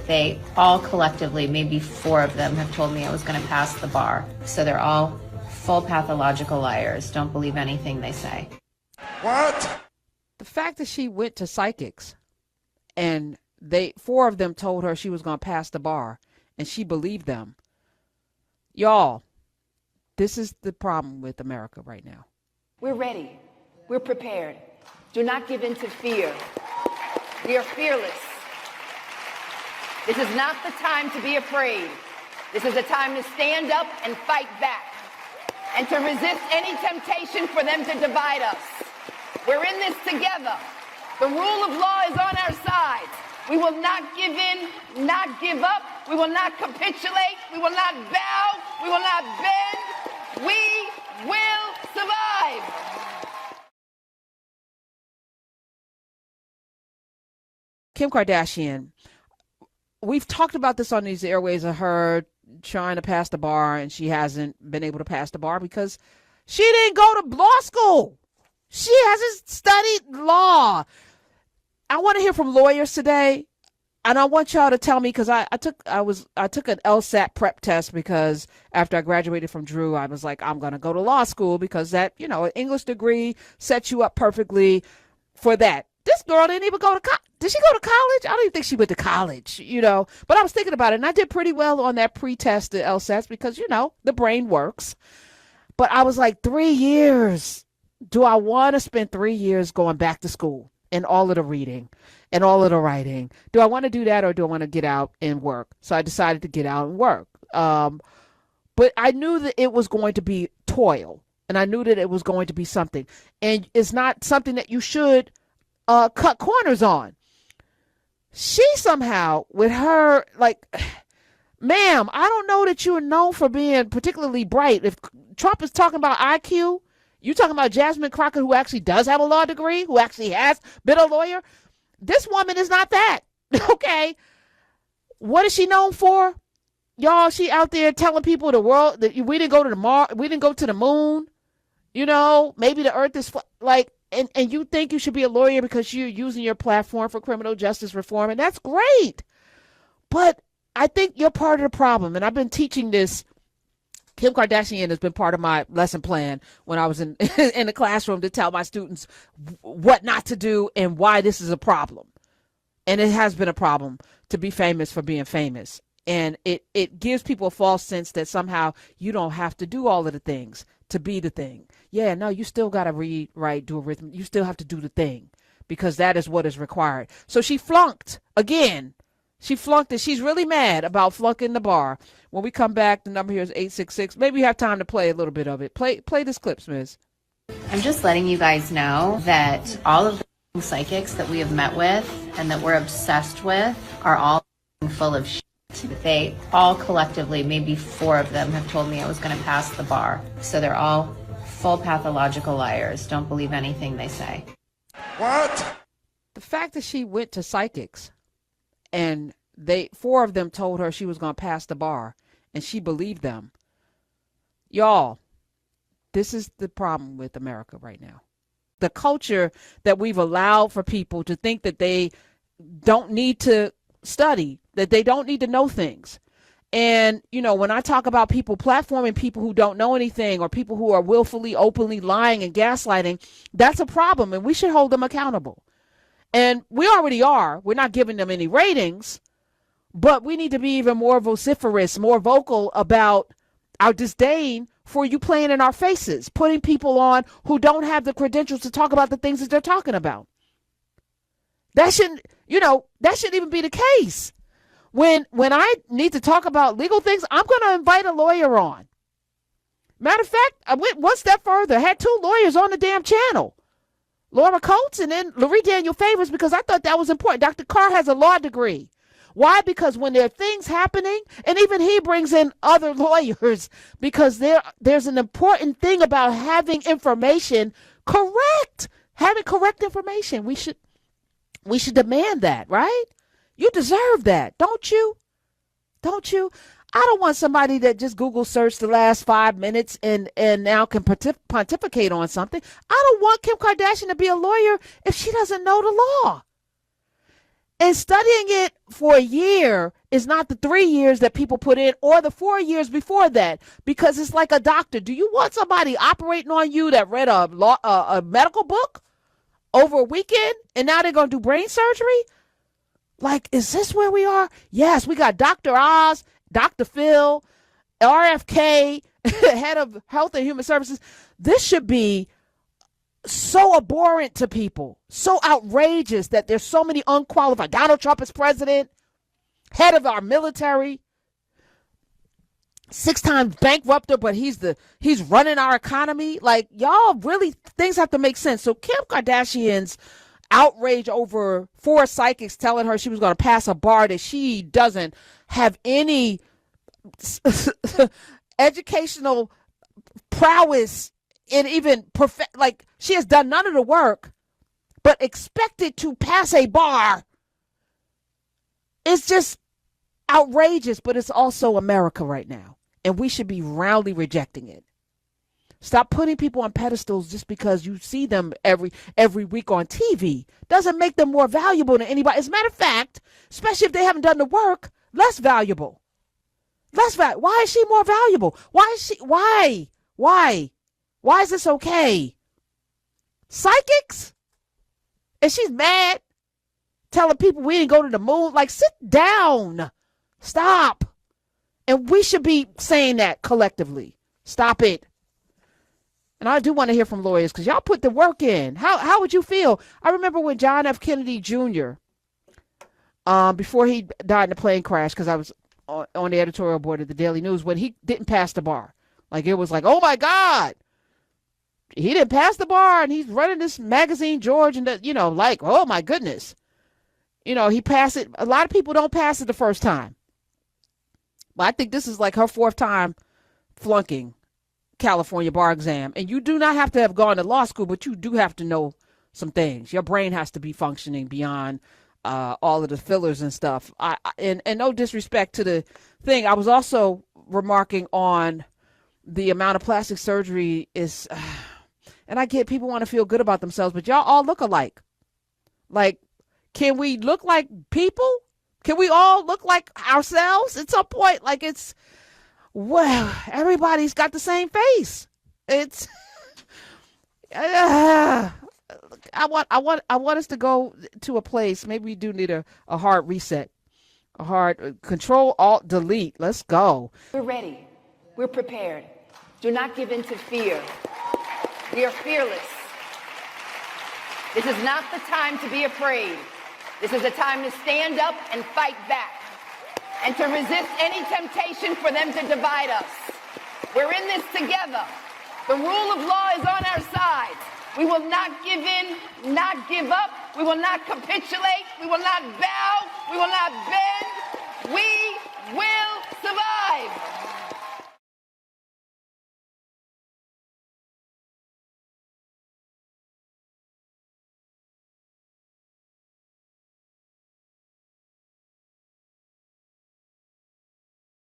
They all collectively, maybe 4 of them, have told me I was going to pass the bar. So they're all full pathological liars. Don't believe anything they say. What? The fact that she went to psychics and 4 of them told her she was going to pass the bar and she believed them. Y'all, this is the problem with America right now. We're ready. We're prepared. Do not give in to fear. We are fearless. This is not the time to be afraid. This is a time to stand up and fight back and to resist any temptation for them to divide us. We're in this together. The rule of law is on our side. We will not give in, not give up. We will not capitulate. We will not bow. We will not bend. We will survive. Kim Kardashian, we've talked about this on these airways of her trying to pass the bar, and she hasn't been able to pass the bar because she didn't go to law school. She hasn't studied law. I want to hear from lawyers today, and I want y'all to tell me, because I took an LSAT prep test because after I graduated from Drew, I was like, I'm going to go to law school because that, an English degree sets you up perfectly for that. This girl didn't even go to college. Did she go to college? I don't even think she went to college, But I was thinking about it, and I did pretty well on that pre-test at LSATs because, the brain works. But I was like, 3 years. Do I want to spend 3 years going back to school and all of the reading and all of the writing? Do I want to do that, or do I want to get out and work? So I decided to get out and work. But I knew that it was going to be toil, and I knew that it was going to be something. And it's not something that you should cut corners on. She somehow, with her, ma'am, I don't know that you are known for being particularly bright. If Trump is talking about IQ, you talking about Jasmine Crockett, who actually does have a law degree, who actually has been a lawyer. This woman is not that. Okay. What is she known for? Y'all, she out there telling people the world that we didn't go to we didn't go to the moon. Maybe the earth is and you think you should be a lawyer because you're using your platform for criminal justice reform, and that's great. But I think you're part of the problem, and I've been teaching this. Kim Kardashian has been part of my lesson plan when I was in the classroom to tell my students what not to do and why this is a problem. And it has been a problem to be famous for being famous. And it gives people a false sense that somehow you don't have to do all of the things to be the thing. Yeah, no, you still got to read, write, do arithmetic. You still have to do the thing because that is what is required. So she flunked again. She flunked it. She's really mad about flunking the bar. When we come back, the number here is 866. Maybe you have time to play a little bit of it. Play this clip, Smiz. I'm just letting you guys know that all of the psychics that we have met with and that we're obsessed with are all full of shit. They all collectively, maybe 4 of them, have told me I was going to pass the bar. So they're all full pathological liars. Don't believe anything they say. What? The fact that she went to psychics and 4 of them told her she was going to pass the bar and she believed them. Y'all, this is the problem with America right now. The culture that we've allowed for people to think that they don't need to study, that they don't need to know things. And, when I talk about people platforming people who don't know anything or people who are willfully, openly lying and gaslighting, that's a problem, and we should hold them accountable. And we already are. We're not giving them any ratings, but we need to be even more vociferous, more vocal about our disdain for you playing in our faces, putting people on who don't have the credentials to talk about the things that they're talking about. That shouldn't even be the case. When I need to talk about legal things, I'm going to invite a lawyer on. Matter of fact, I went one step further. I had 2 lawyers on the damn channel. Laura Coates and then Loree Daniel Favors, because I thought that was important. Dr. Carr has a law degree. Why? Because when there are things happening, and even he brings in other lawyers, because there's an important thing about having information correct. Having correct information. We should demand that, right? You deserve that, don't you? Don't you? I don't want somebody that just Google searched the last 5 minutes and now can pontificate on something. I don't want Kim Kardashian to be a lawyer if she doesn't know the law. And studying it for a year is not the 3 years that people put in or the 4 years before that, because it's like a doctor. Do you want somebody operating on you that read a medical book over a weekend and now they're going to do brain surgery? Like, is this where we are? Yes, we got Dr. Oz, Dr. Phil, RFK, head of Health and Human Services. This should be so abhorrent to people, so outrageous that there's so many unqualified. Donald Trump is president, head of our military, 6 times bankrupter, but he's running our economy. Like, y'all really, things have to make sense. So Kim Kardashian's outrage over 4 psychics telling her she was going to pass a bar that she doesn't have any educational prowess and even perfect, like, she has done none of the work, but expected to pass a bar. It's just outrageous, but it's also America right now, and we should be roundly rejecting it. Stop putting people on pedestals just because you see them every week on TV. Doesn't make them more valuable than anybody. As a matter of fact, especially if they haven't done the work, less valuable. Why is she more valuable? Why is this okay? Psychics? And she's mad, telling people we didn't go to the moon. Like, sit down. Stop. And we should be saying that collectively. Stop it. And I do want to hear from lawyers, because y'all put the work in. How would you feel? I remember when John F. Kennedy Jr., before he died in a plane crash, because I was on the editorial board of the Daily News, when he didn't pass the bar. Like, it was like, oh my God, he didn't pass the bar, and he's running this magazine, George, and like, oh my goodness. He passed it. A lot of people don't pass it the first time. But I think this is like her 4th time flunking California bar exam. And you do not have to have gone to law school, but you do have to know some things. Your brain has to be functioning beyond all of the fillers and stuff. And no disrespect to the thing. I was also remarking on the amount of plastic surgery is, and I get people want to feel good about themselves, but y'all all look alike. Like, can we look like people? Can we all look like ourselves at some point? Like, it's, well, everybody's got the same face. It's, I want us to go to a place. Maybe we do need a hard reset, a hard Control Alt Delete. Let's go. We're ready. We're prepared. Do not give in to fear. We are fearless. This is not the time to be afraid. This is a time to stand up and fight back and to resist any temptation for them to divide us. We're in this together. The rule of law is on our side. We will not give in, not give up. We will not capitulate. We will not bow. We will not bend. We